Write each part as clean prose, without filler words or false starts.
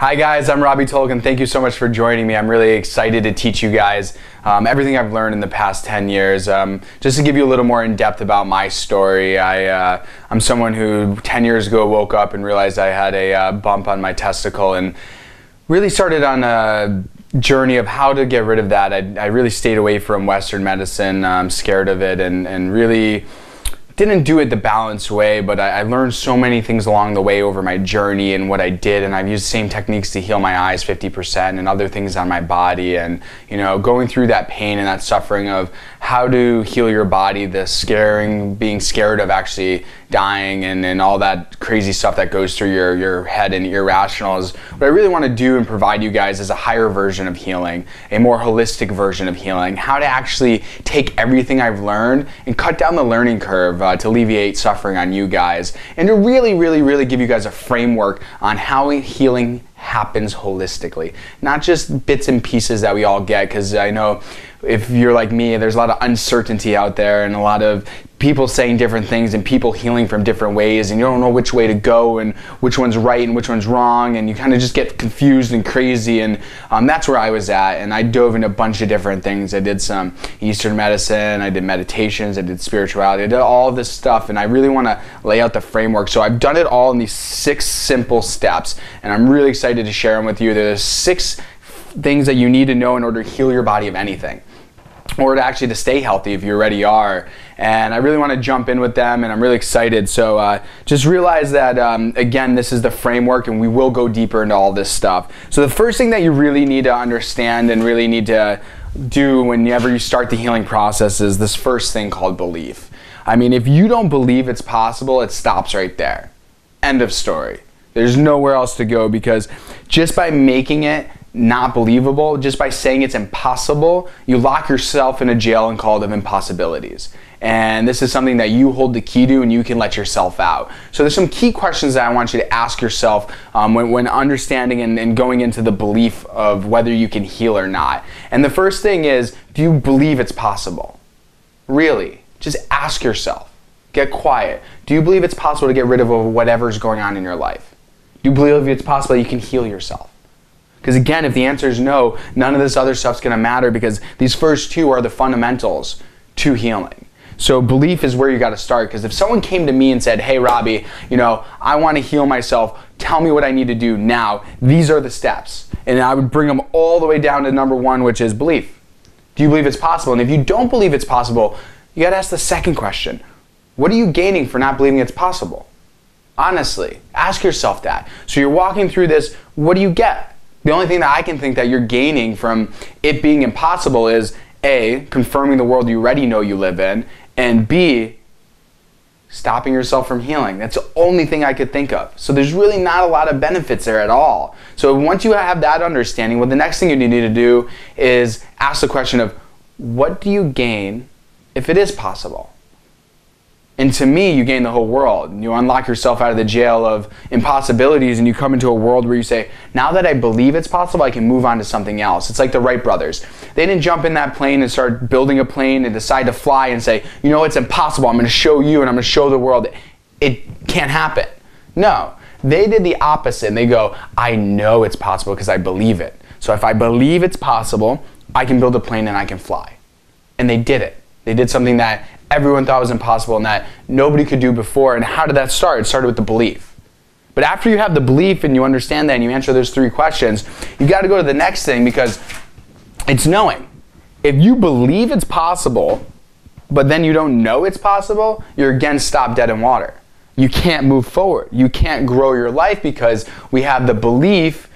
Hi guys, I'm Robbie Tolkien. Thank you so much for joining me. I'm really excited to teach you guys everything I've learned in the past 10 years. Just to give you a little more in depth about my story, I'm someone who 10 years ago woke up and realized I had a bump on my testicle and really started on a journey of how to get rid of that. I really stayed away from Western medicine. I'm scared of it and really didn't do it the balanced way, but I learned so many things along the way over my journey and what I did, and I've used the same techniques to heal my eyes 50% and other things on my body, and going through that pain and that suffering of how to heal your body, the being scared of actually dying and all that crazy stuff that goes through your head and irrational is what I really want to do and provide you guys is a higher version of healing, a more holistic version of healing, how to actually take everything I've learned and cut down the learning curve to alleviate suffering on you guys, and to really give you guys a framework on how healing happens holistically, not just bits and pieces that we all get, because I know if you're like me, there's a lot of uncertainty out there and a lot of people saying different things and people healing from different ways, and you don't know which way to go and which one's right and which one's wrong, and you kind of just get confused and crazy, and that's where I was at, and I dove into a bunch of different things. I did some Eastern medicine, I did meditations, I did spirituality, I did all this stuff, and I really want to lay out the framework. So I've done it all in these 6 simple steps, and I'm really excited to share them with you. There's 6 things that you need to know in order to heal your body of anything, or to stay healthy if you already are. And I really want to jump in with them, and I'm really excited. So just realize that, again, this is the framework, and we will go deeper into all this stuff. So the first thing that you really need to understand and really need to do whenever you start the healing process is this first thing called belief. I mean, if you don't believe it's possible, it stops right there. End of story. There's nowhere else to go, because just by making it not believable, just by saying it's impossible, you lock yourself in a jail and call them impossibilities. And this is something that you hold the key to, and you can let yourself out. So there's some key questions that I want you to ask yourself when understanding and going into the belief of whether you can heal or not. And the first thing is, do you believe it's possible? Really? Just ask yourself. Get quiet. Do you believe it's possible to get rid of whatever's going on in your life? Do you believe it's possible that you can heal yourself? Because again, if the answer is no, none of this other stuff's going to matter, because these first 2 are the fundamentals to healing. So belief is where you got to start, because if someone came to me and said, hey Robbie, I want to heal myself, tell me what I need to do now, these are the steps. And I would bring them all the way down to number 1, which is belief. Do you believe it's possible? And if you don't believe it's possible, you got to ask the second question. What are you gaining for not believing it's possible? Honestly, ask yourself that. So you're walking through this, what do you get? The only thing that I can think that you're gaining from it being impossible is A, confirming the world you already know you live in, and B, stopping yourself from healing. That's the only thing I could think of. So there's really not a lot of benefits there at all. So once you have that understanding, well, the next thing you need to do is ask the question of, what do you gain if it is possible? And to me, you gain the whole world. You unlock yourself out of the jail of impossibilities, and you come into a world where you say, now that I believe it's possible, I can move on to something else. It's like the Wright brothers. They didn't jump in that plane and start building a plane and decide to fly and say, it's impossible. I'm going to show you and I'm going to show the world it can't happen. No, they did the opposite. And they go, I know it's possible because I believe it. So if I believe it's possible, I can build a plane and I can fly. And they did it. They did something that everyone thought was impossible and that nobody could do before. And how did that start? It started with the belief. But after you have the belief and you understand that and you answer those 3 questions, you got to go to the next thing, because it's knowing. If you believe it's possible, but then you don't know it's possible, you're again stopped dead in water. You can't move forward. You can't grow your life, because we have the belief,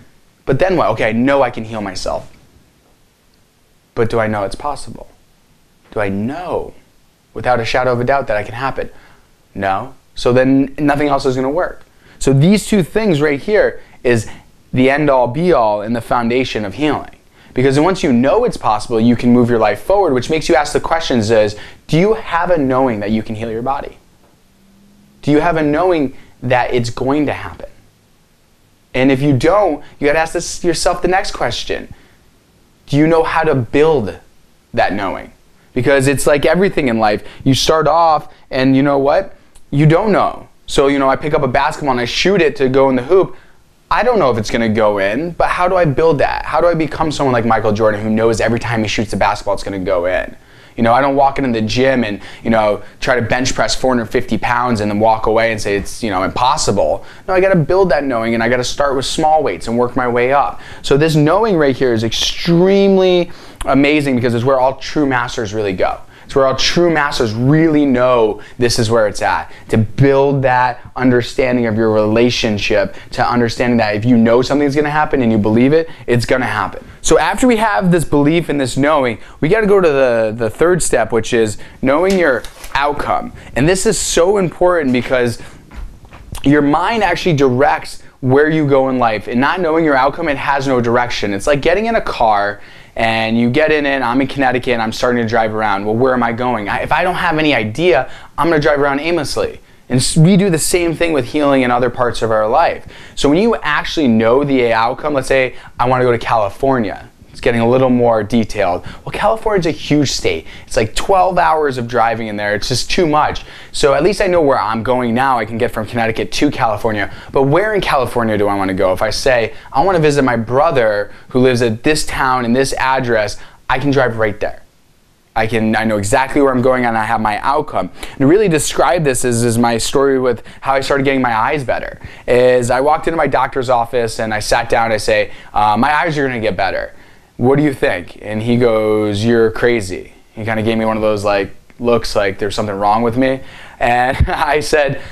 but then what? Okay, I know I can heal myself. But do I know it's possible? Do I know without a shadow of a doubt that I can happen? No. So then nothing else is going to work. So these 2 things right here is the end all be all and the foundation of healing. Because once you know it's possible, you can move your life forward, which makes you ask the questions is, do you have a knowing that you can heal your body? Do you have a knowing that it's going to happen? And if you don't, you got to ask yourself the next question. Do you know how to build that knowing? Because it's like everything in life. You start off and you know what? You don't know. So, I pick up a basketball and I shoot it to go in the hoop. I don't know if it's going to go in, but how do I build that? How do I become someone like Michael Jordan who knows every time he shoots a basketball it's going to go in? You know, I don't walk into the gym and, you know, try to bench press 450 pounds and then walk away and say it's, you know, impossible. No, I got to build that knowing, and I got to start with small weights and work my way up. So this knowing right here is extremely amazing because it's where all true masters really go. It's where all true masters really know this is where it's at. To build that understanding of your relationship, to understanding that if you know something's gonna happen and you believe it, it's gonna happen. So after we have this belief and this knowing, we gotta go to the third step, which is knowing your outcome. And this is so important because your mind actually directs where you go in life, and not knowing your outcome, it has no direction. It's like getting in a car and you get in it. I'm in Connecticut and I'm starting to drive around. Well, where am I going? If I don't have any idea, I'm gonna drive around aimlessly. And we do the same thing with healing in other parts of our life. So when you actually know the outcome, let's say I wanna go to California. It's getting a little more detailed. Well, California's a huge state. It's like 12 hours of driving in there. It's just too much. So at least I know where I'm going now. I can get from Connecticut to California. But where in California do I want to go? If I say I want to visit my brother who lives at this town and this address, I can drive right there. I know exactly where I'm going and I have my outcome. And to really describe this is my story with how I started getting my eyes better. Is I walked into my doctor's office and I sat down and I say, my eyes are going to get better. What do you think? And he goes, you're crazy. He kind of gave me one of those like looks like there's something wrong with me. And I said,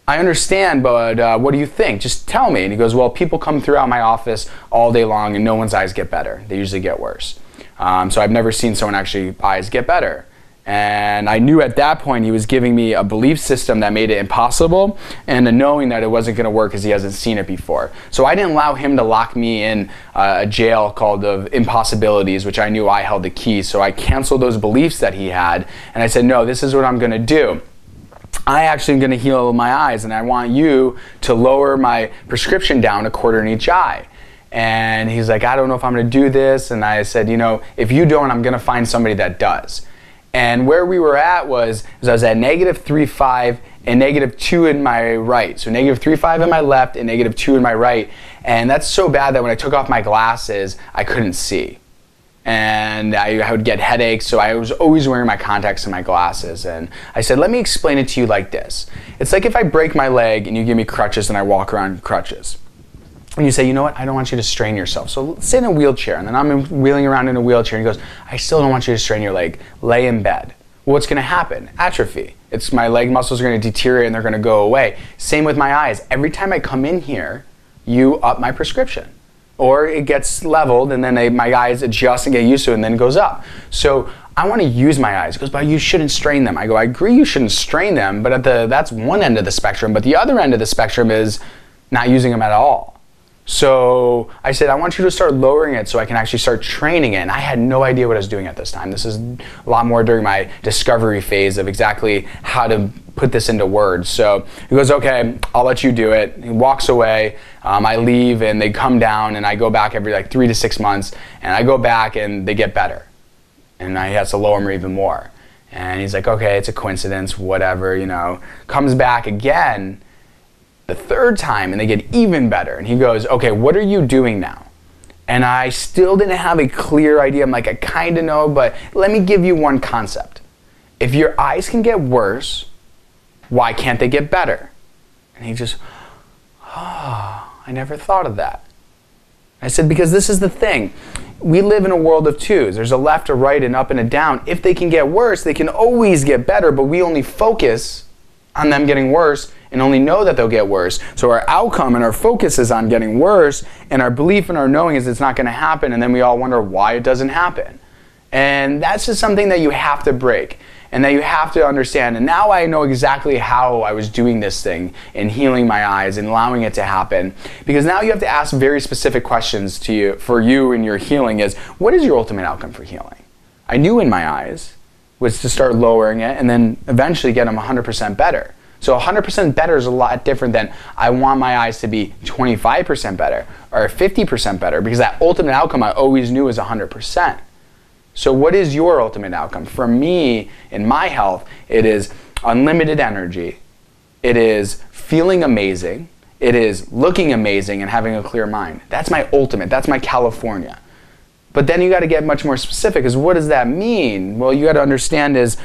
I understand, but what do you think? Just tell me. And he goes, well, people come throughout my office all day long and no one's eyes get better. They usually get worse. So I've never seen someone actually eyes get better. And I knew at that point he was giving me a belief system that made it impossible, and a knowing that it wasn't going to work because he hasn't seen it before. So I didn't allow him to lock me in a jail called of impossibilities, which I knew I held the key. So I canceled those beliefs that he had, and I said, no, this is what I'm going to do. I actually am going to heal my eyes, and I want you to lower my prescription down a quarter in each eye. And he's like, I don't know if I'm going to do this. And I said, you know, if you don't, I'm going to find somebody that does. And where we were at was I was at -3.5 and -2 in my right. So -3.5 in my left and -2 in my right. And that's so bad that when I took off my glasses, I couldn't see. And I would get headaches, so I was always wearing my contacts and my glasses. And I said, let me explain it to you like this. It's like if I break my leg and you give me crutches and I walk around in crutches. And you say, you know what, I don't want you to strain yourself. So sit in a wheelchair, and then I'm wheeling around in a wheelchair, and he goes, I still don't want you to strain your leg. Lay in bed. Well, what's gonna happen? Atrophy. It's my leg muscles are gonna deteriorate and they're gonna go away. Same with my eyes. Every time I come in here, you up my prescription. Or it gets leveled, and then my eyes adjust and get used to it, and then it goes up. So I want to use my eyes. He goes, but you shouldn't strain them. I go, I agree you shouldn't strain them, but that's one end of the spectrum. But the other end of the spectrum is not using them at all. So I said, I want you to start lowering it so I can actually start training it. And I had no idea what I was doing at this time. This is a lot more during my discovery phase of exactly how to put this into words. So he goes, okay, I'll let you do it. He walks away. I leave and they come down, and I go back every like 3 to 6 months, and I go back and they get better. And he has to lower them even more. And he's like, okay, it's a coincidence, whatever, you know. Comes back again the third time, and they get even better. And he goes, okay, what are you doing now? And I still didn't have a clear idea. I'm like, I kind of know, but let me give you one concept. If your eyes can get worse, why can't they get better? And he just, oh, I never thought of that. I said, because this is the thing. We live in a world of twos. There's a left, a right, and up and a down. If they can get worse, they can always get better, but we only focus on them getting worse and only know that they'll get worse. So our outcome and our focus is on getting worse, and our belief and our knowing is it's not going to happen, and then we all wonder why it doesn't happen. And that's just something that you have to break and that you have to understand. And now I know exactly how I was doing this thing and healing my eyes and allowing it to happen, because now you have to ask very specific questions to you for you in your healing is, what is your ultimate outcome for healing? I knew in my eyes was to start lowering it and then eventually get them 100% better. So 100% better is a lot different than I want my eyes to be 25% better or 50% better, because that ultimate outcome I always knew was 100%. So what is your ultimate outcome? For me, in my health, it is unlimited energy. It is feeling amazing. It is looking amazing and having a clear mind. That's my ultimate. That's my California. But then you got to get much more specific, because what does that mean? Well, you got to understand is,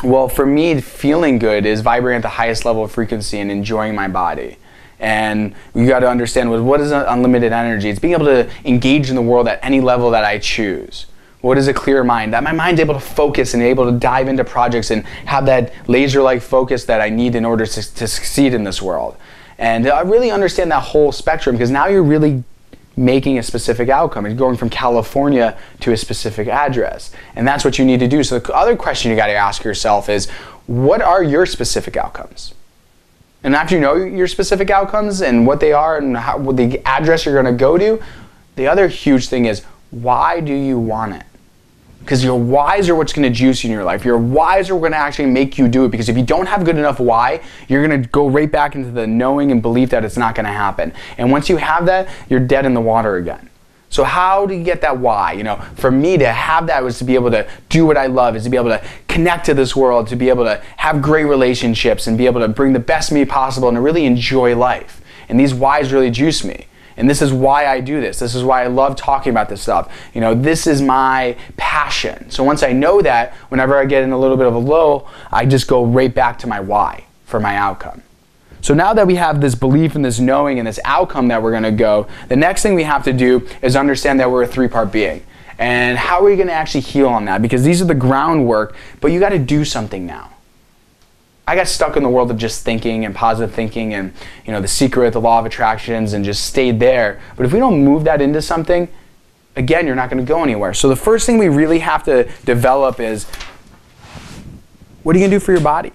well, for me, feeling good is vibrating at the highest level of frequency and enjoying my body. And you got to understand what is unlimited energy. It's being able to engage in the world at any level that I choose. What is a clear mind? That my mind's able to focus and able to dive into projects and have that laser-like focus that I need in order to succeed in this world. And I really understand that whole spectrum, because now you're really making a specific outcome. It's going from California to a specific address. And that's what you need to do. So the other question you got to ask yourself is, what are your specific outcomes? And after you know your specific outcomes and what they are and what the address you're going to go to, the other huge thing is, why do you want it? Because your whys are what's going to juice you in your life. Your whys are going to actually make you do it. Because if you don't have good enough why, you're going to go right back into the knowing and belief that it's not going to happen. And once you have that, you're dead in the water again. So how do you get that why? You know, for me to have that was to be able to do what I love, is to be able to connect to this world, to be able to have great relationships and be able to bring the best me possible and to really enjoy life. And these whys really juice me. And this is why I do this. This is why I love talking about this stuff. You know, this is my passion. So once I know that, whenever I get in a little bit of a low, I just go right back to my why for my outcome. So now that we have this belief and this knowing and this outcome that we're going to go, the next thing we have to do is understand that we're a three-part being. And how are we going to actually heal on that? Because these are the groundwork, but you got to do something now. I got stuck in the world of just thinking and positive thinking and, you know, The Secret, the law of attractions, and just stayed there. But if we don't move that into something, again, you're not going to go anywhere. So the first thing we really have to develop is, what are you going to do for your body?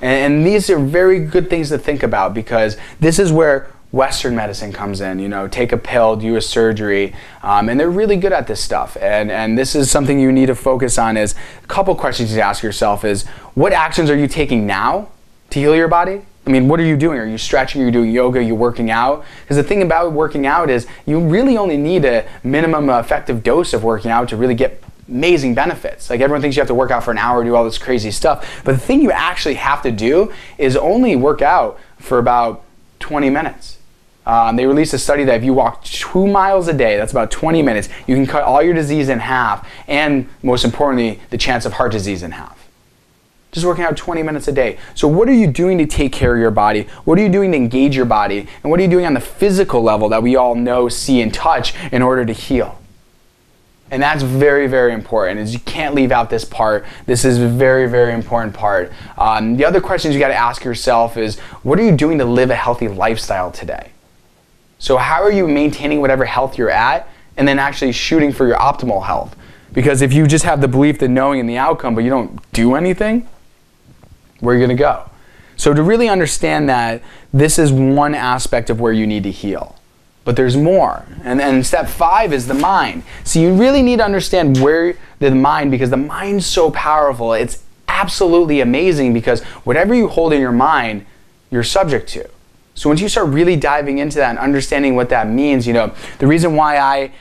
And these are very good things to think about, because this is where Western medicine comes in. You know, take a pill, do a surgery, and they're really good at this stuff. And this is something you need to focus on. Is a couple questions to ask yourself is, what actions are you taking now to heal your body? I mean, what are you doing? Are you stretching? Are you doing yoga? Are you working out? Because the thing about working out is you really only need a minimum effective dose of working out to really get amazing benefits. Like, everyone thinks you have to work out for an hour, do all this crazy stuff. But the thing you actually have to do is only work out for about 20 minutes. They released a study that if you walk 2 miles a day, that's about 20 minutes, you can cut all your disease in half, and most importantly, the chance of heart disease in half. Just working out 20 minutes a day. So what are you doing to take care of your body? What are you doing to engage your body? And what are you doing on the physical level that we all know, see, and touch in order to heal? And that's very, very important, is you can't leave out this part. This is a very, very important part. The other questions you got to ask yourself is, what are you doing to live a healthy lifestyle today? So how are you maintaining whatever health you're at and then actually shooting for your optimal health? Because if you just have the belief, the knowing, and the outcome, but you don't do anything, where are you going to go? So to really understand that, this is one aspect of where you need to heal. But there's more. And then step 5 is the mind. So you really need to understand where the mind, because the mind's so powerful. It's absolutely amazing, because whatever you hold in your mind, you're subject to. So once you start really diving into that and understanding what that means, you know, the reason why I,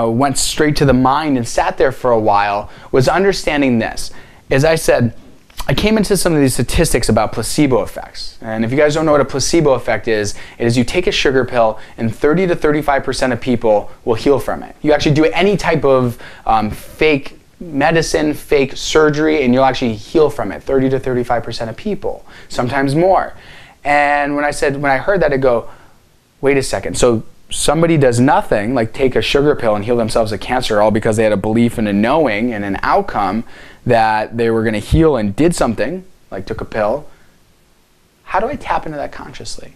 went straight to the mind and sat there for a while was understanding this. As I said, I came into some of these statistics about placebo effects. And if you guys don't know what a placebo effect is, it is you take a sugar pill and 30 to 35% of people will heal from it. You actually do any type of fake medicine, fake surgery, and you'll actually heal from it. 30 to 35% of people, sometimes more. And when I heard that, I go, wait a second. So somebody does nothing, like take a sugar pill and heal themselves of cancer, all because they had a belief and a knowing and an outcome that they were going to heal and did something, like took a pill. How do I tap into that consciously?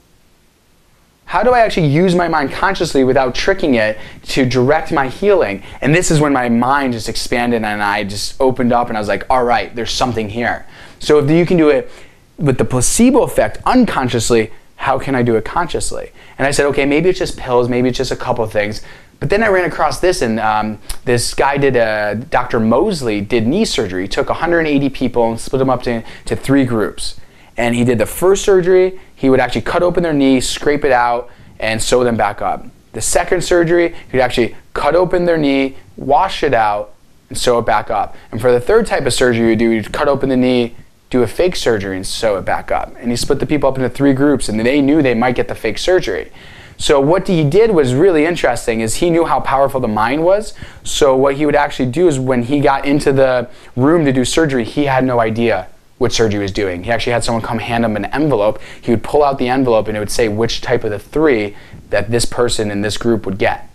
How do I actually use my mind consciously without tricking it to direct my healing? And this is when my mind just expanded and I just opened up and I was like, all right, there's something here. So if you can do it with the placebo effect unconsciously, how can I do it consciously? And I said, okay, maybe it's just pills, maybe it's just a couple of things. But then I ran across this, and this guy Dr. Mosley did knee surgery. He took 180 people and split them up to 3 groups. And he did the first surgery, he would actually cut open their knee, scrape it out, and sew them back up. The second surgery, he'd actually cut open their knee, wash it out, and sew it back up. And for the third type of surgery he'd do, he'd cut open the knee, do a fake surgery and sew it back up. And he split the people up into 3 groups, and they knew they might get the fake surgery. So what he did was really interesting, is he knew how powerful the mind was. So what he would actually do is when he got into the room to do surgery, he had no idea what surgery he was doing. He actually had someone come hand him an envelope. He would pull out the envelope and it would say which type of the 3 that this person in this group would get.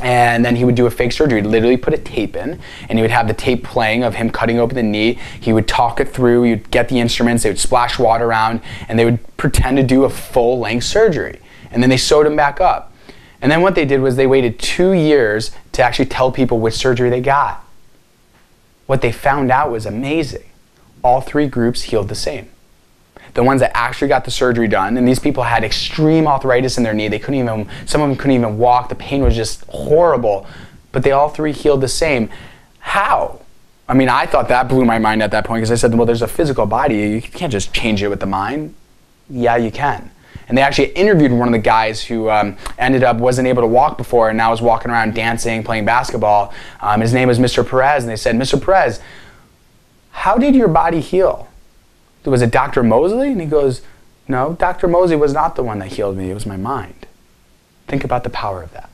And then he would do a fake surgery. He'd literally put a tape in, and he would have the tape playing of him cutting open the knee. He would talk it through. He would get the instruments. They would splash water around, and they would pretend to do a full-length surgery. And then they sewed him back up. And then what they did was they waited 2 years to actually tell people which surgery they got. What they found out was amazing. All 3 groups healed the same. The ones that actually got the surgery done, and these people had extreme arthritis in their knee. They couldn't even, some of them couldn't even walk. The pain was just horrible. But they all 3 healed the same. How? I mean, I thought that blew my mind at that point, because I said, well, there's a physical body. You can't just change it with the mind. Yeah, you can. And they actually interviewed one of the guys who ended up wasn't able to walk before and now is walking around dancing, playing basketball. His name was Mr. Perez, and they said, Mr. Perez, how did your body heal? Was it Dr. Mosley? And he goes, no, Dr. Mosley was not the one that healed me. It was my mind. Think about the power of that.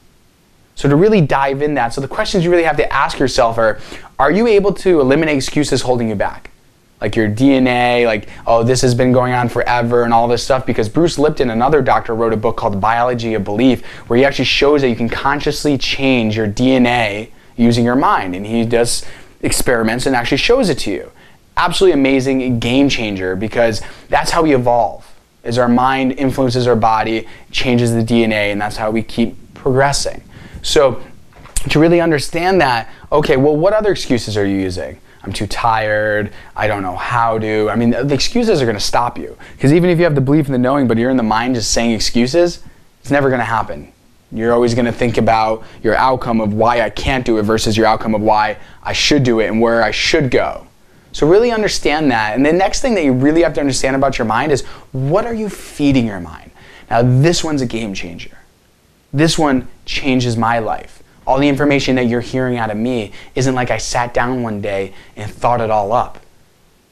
So to really dive in that, so the questions you really have to ask yourself are you able to eliminate excuses holding you back? Like your DNA, like, oh, this has been going on forever and all this stuff, because Bruce Lipton, another doctor, wrote a book called The Biology of Belief, where he actually shows that you can consciously change your DNA using your mind. And he does experiments and actually shows it to you. Absolutely amazing, game changer, because that's how we evolve, is our mind influences our body, changes the DNA, and that's how we keep progressing. So to really understand that, okay, well, what other excuses are you using? I'm too tired, I don't know how to. I mean, the excuses are going to stop you, because even if you have the belief in the knowing, but you're in the mind just saying excuses, it's never going to happen. You're always going to think about your outcome of why I can't do it versus your outcome of why I should do it and where I should go. So really understand that. And the next thing that you really have to understand about your mind is, what are you feeding your mind? Now, this one's a game changer. This one changes my life. All the information that you're hearing out of me isn't like I sat down one day and thought it all up.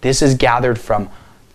This is gathered from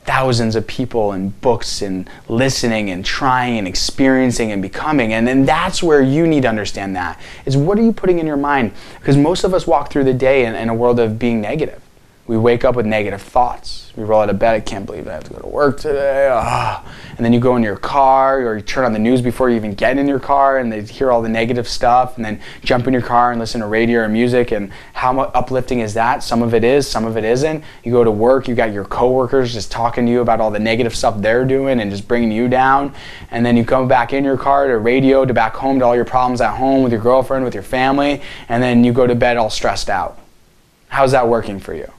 thousands of people and books and listening and trying and experiencing and becoming. And then that's where you need to understand that, is what are you putting in your mind? Because most of us walk through the day in a world of being negative. We wake up with negative thoughts. We roll out of bed, I can't believe I have to go to work today. And then you go in your car, or you turn on the news before you even get in your car, and they hear all the negative stuff, and then jump in your car and listen to radio or music. And how uplifting is that? Some of it is, some of it isn't. You go to work, you got your coworkers just talking to you about all the negative stuff they're doing and just bringing you down. And then you come back in your car to radio, to back home, to all your problems at home with your girlfriend, with your family, and then you go to bed all stressed out. How's that working for you?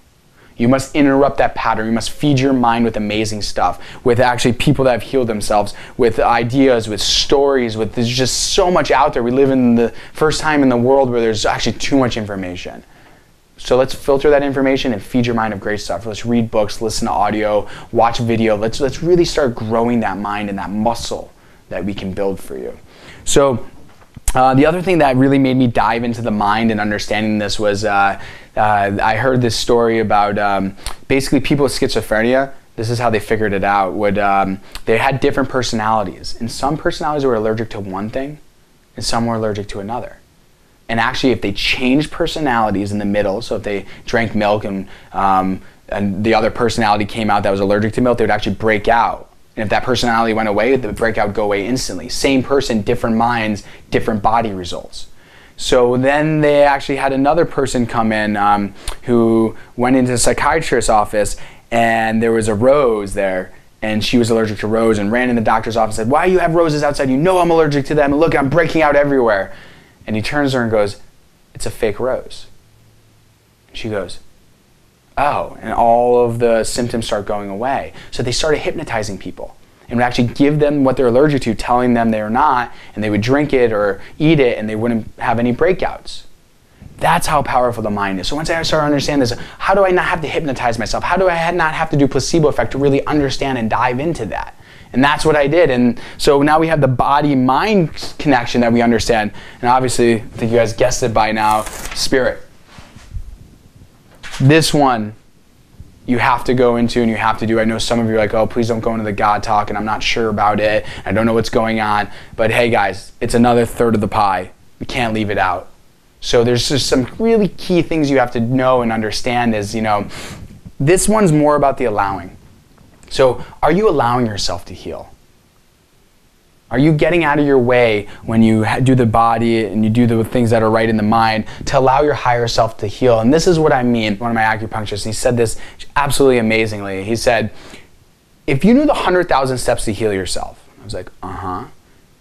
You must interrupt that pattern. You must feed your mind with amazing stuff, with actually people that have healed themselves, with ideas, with stories, with there's just so much out there. We live in the first time in the world where there's actually too much information. So let's filter that information and feed your mind of great stuff. Let's read books, listen to audio, watch video. Let's really start growing that mind and that muscle that we can build for you. So the other thing that really made me dive into the mind and understanding this was I heard this story about basically people with schizophrenia. This is how they figured it out. They had different personalities, and some personalities were allergic to one thing and some were allergic to another. And actually, if they changed personalities in the middle, so if they drank milk and the other personality came out that was allergic to milk, they would actually break out. And if that personality went away, the breakout would go away instantly. Same person, different minds, different body results. So then they actually had another person come in who went into a psychiatrist's office, and there was a rose there, and she was allergic to rose, and ran in the doctor's office and said, "Why do you have roses outside? You know I'm allergic to them. And look, I'm breaking out everywhere." And he turns to her and goes, "It's a fake rose." She goes, "Oh," and all of the symptoms start going away. So they started hypnotizing people and would actually give them what they're allergic to, telling them they're not, and they would drink it or eat it and they wouldn't have any breakouts. That's how powerful the mind is. So once I started to understand this, how do I not have to hypnotize myself? How do I not have to do placebo effect to really understand and dive into that? And that's what I did. And so now we have the body-mind connection that we understand. And obviously, I think you guys guessed it by now, spirit. This one you have to go into and you have to do. I know some of you are like, oh, please don't go into the God talk, and I'm not sure about it. I don't know what's going on. But hey, guys, it's another third of the pie. We can't leave it out. So there's just some really key things you have to know and understand is, this one's more about the allowing. So are you allowing yourself to heal? Are you getting out of your way when you do the body and you do the things that are right in the mind to allow your higher self to heal? And this is what I mean. One of my acupuncturists, he said this absolutely amazingly. He said, if you knew the 100,000 steps to heal yourself, I was like, uh-huh.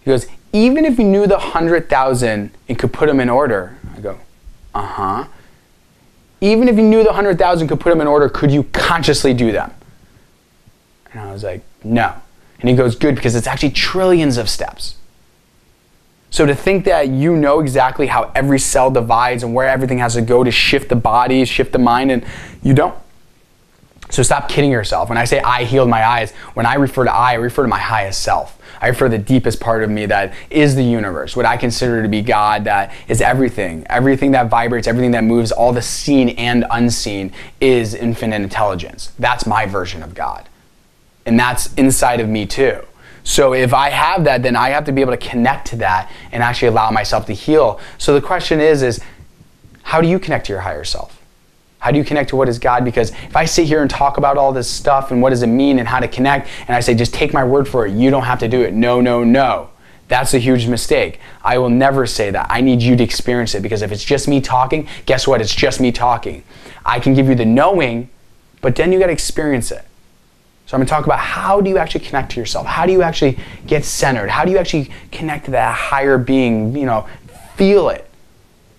He goes, even if you knew the 100,000 and could put them in order, I go, uh-huh. Even if you knew the 100,000 could put them in order, could you consciously do them? And I was like, no. And he goes, good, because it's actually trillions of steps. So to think that you know exactly how every cell divides and where everything has to go to shift the body, shift the mind, and you don't. So stop kidding yourself. When I say I healed my eyes, when I refer to I refer to my highest self. I refer to the deepest part of me that is the universe, what I consider to be God, that is everything. Everything that vibrates, everything that moves, all the seen and unseen is infinite intelligence. That's my version of God. And that's inside of me too. So if I have that, then I have to be able to connect to that and actually allow myself to heal. So the question is how do you connect to your higher self? How do you connect to what is God? Because if I sit here and talk about all this stuff and what does it mean and how to connect, and I say, just take my word for it, you don't have to do it. No, no, no. That's a huge mistake. I will never say that. I need you to experience it, because if it's just me talking, guess what? It's just me talking. I can give you the knowing, but then you got to experience it. So I'm going to talk about how do you actually connect to yourself? How do you actually get centered? How do you actually connect to that higher being, feel it?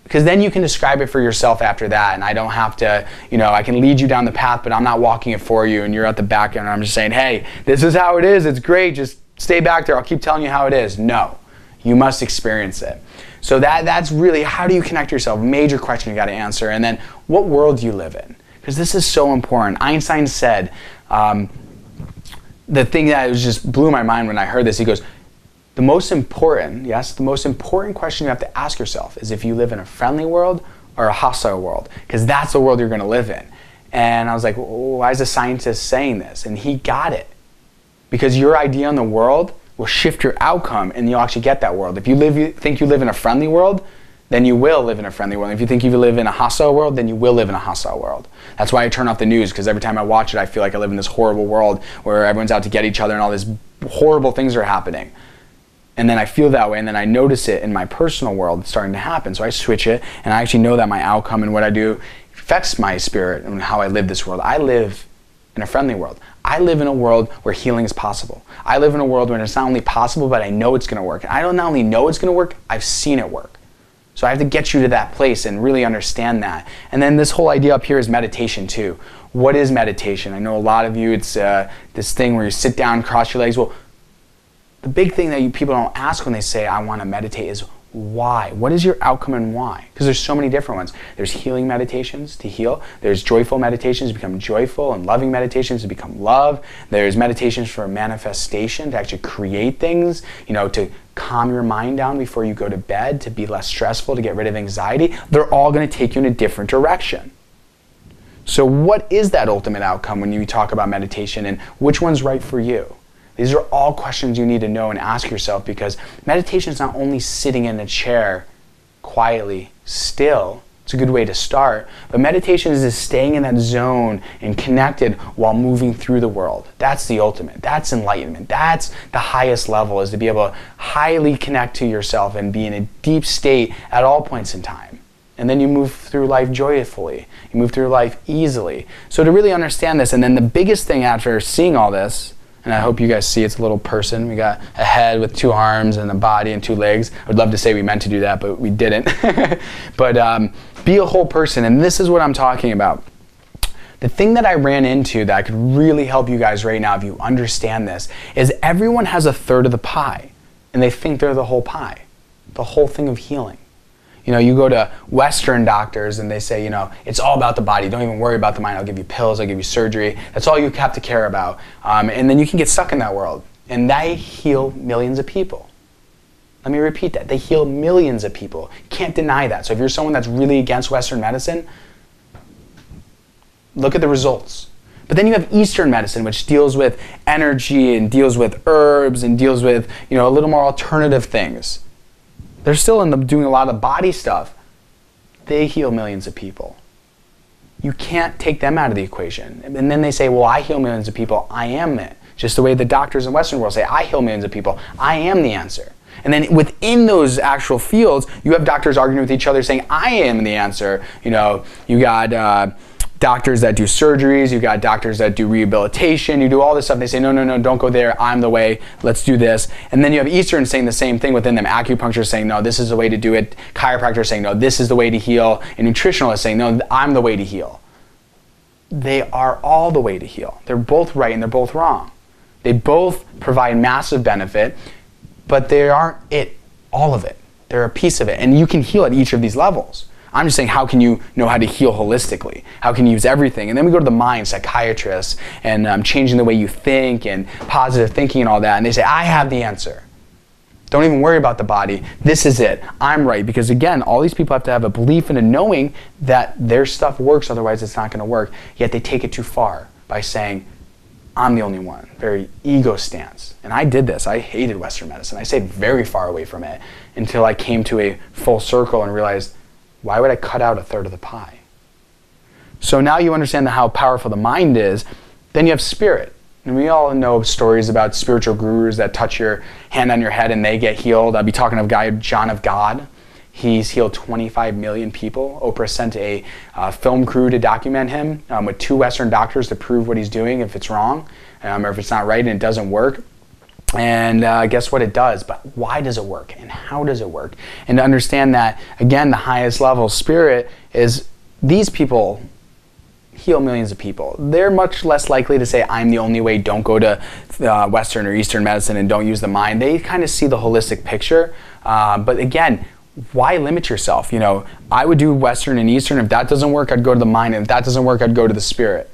Because then you can describe it for yourself after that, and I don't have to, I can lead you down the path, but I'm not walking it for you, and you're at the back end, and I'm just saying, hey, this is how it is, it's great, just stay back there, I'll keep telling you how it is. No, you must experience it. So that's really, how do you connect to yourself? Major question you got to answer. And then, what world do you live in? Because this is so important. Einstein said, the thing that just blew my mind when I heard this, he goes, the most important question you have to ask yourself is if you live in a friendly world or a hostile world, because that's the world you're going to live in. And I was like, why is a scientist saying this? And he got it. Because your idea on the world will shift your outcome, and you'll actually get that world. If you think you live in a friendly world, then you will live in a friendly world. If you think you live in a hostile world, then you will live in a hostile world. That's why I turn off the news, because every time I watch it, I feel like I live in this horrible world where everyone's out to get each other and all these horrible things are happening. And then I feel that way, and then I notice it in my personal world starting to happen. So I switch it, and I actually know that my outcome and what I do affects my spirit and how I live this world. I live in a friendly world. I live in a world where healing is possible. I live in a world where it's not only possible, but I know it's going to work. And I don't not only know it's going to work, I've seen it work. So I have to get you to that place and really understand that. And then this whole idea up here is meditation too. What is meditation? I know a lot of you, it's this thing where you sit down, cross your legs. Well, the big thing that people don't ask when they say, I want to meditate, is why? What is your outcome and why? Because there's so many different ones. There's healing meditations to heal. There's joyful meditations to become joyful, and loving meditations to become love. There's meditations for manifestation, to actually create things, to calm your mind down before you go to bed, to be less stressful, to get rid of anxiety. They're all going to take you in a different direction. So what is that ultimate outcome when you talk about meditation, and which one's right for you? These are all questions you need to know and ask yourself, because meditation is not only sitting in a chair quietly still. It's a good way to start. But meditation is just staying in that zone and connected while moving through the world. That's the ultimate. That's enlightenment. That's the highest level, is to be able to highly connect to yourself and be in a deep state at all points in time. And then you move through life joyfully. You move through life easily. So to really understand this, and then the biggest thing after seeing all this, and I hope you guys see it's a little person. We got a head with 2 arms and a body and 2 legs. I would love to say we meant to do that, but we didn't. But be a whole person, and this is what I'm talking about. The thing that I ran into that could really help you guys right now, if you understand this, is everyone has a third of the pie, and they think they're the whole pie, the whole thing of healing. You go to Western doctors and they say, it's all about the body. Don't even worry about the mind. I'll give you pills. I'll give you surgery. That's all you have to care about. And then you can get stuck in that world. And they heal millions of people. Let me repeat that. They heal millions of people. Can't deny that. So if you're someone that's really against Western medicine, look at the results. But then you have Eastern medicine, which deals with energy and deals with herbs and deals with, a little more alternative things. They're still doing a lot of body stuff. They heal millions of people. You can't take them out of the equation. And then they say, well, I heal millions of people. I am it. Just the way the doctors in the Western world say, I heal millions of people. I am the answer. And then within those actual fields, you have doctors arguing with each other saying, I am the answer. You got doctors that do surgeries, you got doctors that do rehabilitation, you do all this stuff. They say, no, don't go there. I'm the way. Let's do this. And then you have Eastern saying the same thing within them. Acupuncture saying, no, this is the way to do it. Chiropractor saying, no, this is the way to heal. And nutritionalists saying, no, I'm the way to heal. They are all the way to heal. They're both right and they're both wrong. They both provide massive benefit, but they aren't all of it. They're a piece of it. And you can heal at each of these levels. I'm just saying, how can you know how to heal holistically? How can you use everything? And then we go to the mind, psychiatrists, and changing the way you think and positive thinking and all that. And they say, I have the answer. Don't even worry about the body. This is it. I'm right. Because again, all these people have to have a belief and a knowing that their stuff works, otherwise it's not going to work. Yet they take it too far by saying, I'm the only one. Very ego stance. And I did this. I hated Western medicine. I stayed very far away from it until I came to a full circle and realized, why would I cut out a third of the pie? So now you understand how powerful the mind is. Then you have spirit. And we all know stories about spiritual gurus that touch your hand on your head and they get healed. I'll be talking of a guy, John of God. He's healed 25 million people. Oprah sent a film crew to document him with 2 Western doctors to prove what he's doing if it's wrong or if it's not right and it doesn't work. And guess what? It does. But why does it work? And how does it work? And to understand that, again, the highest level spirit is these people heal millions of people. They're much less likely to say, I'm the only way, don't go to Western or Eastern medicine and don't use the mind. They kind of see the holistic picture. But again, why limit yourself? I would do Western and Eastern. If that doesn't work, I'd go to the mind. And if that doesn't work, I'd go to the spirit.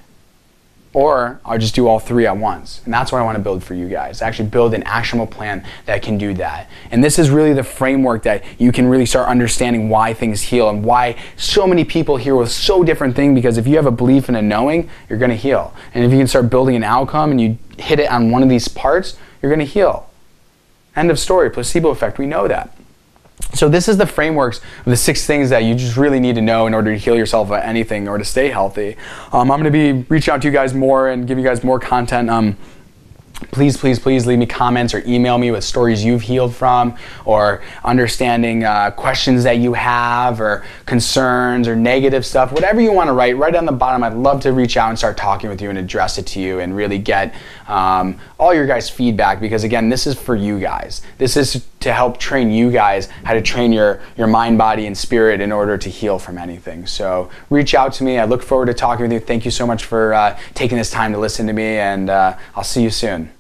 Or I'll just do all 3 at once. And that's what I want to build for you guys. Actually build an actionable plan that can do that. And this is really the framework that you can really start understanding why things heal and why so many people heal with so different things, because if you have a belief and a knowing, you're going to heal. And if you can start building an outcome and you hit it on one of these parts, you're going to heal. End of story. Placebo effect. We know that. So this is the frameworks of the 6 things that you just really need to know in order to heal yourself of anything or to stay healthy. I'm going to be reaching out to you guys more and give you guys more content. Please leave me comments or email me with stories you've healed from, or understanding questions that you have, or concerns or negative stuff. Whatever you want to write, right on the bottom. I'd love to reach out and start talking with you and address it to you and really get all your guys' feedback, because again, this is for you guys. This is to help train you guys how to train your mind, body, and spirit in order to heal from anything. So reach out to me. I look forward to talking with you. Thank you so much for taking this time to listen to me, and I'll see you soon.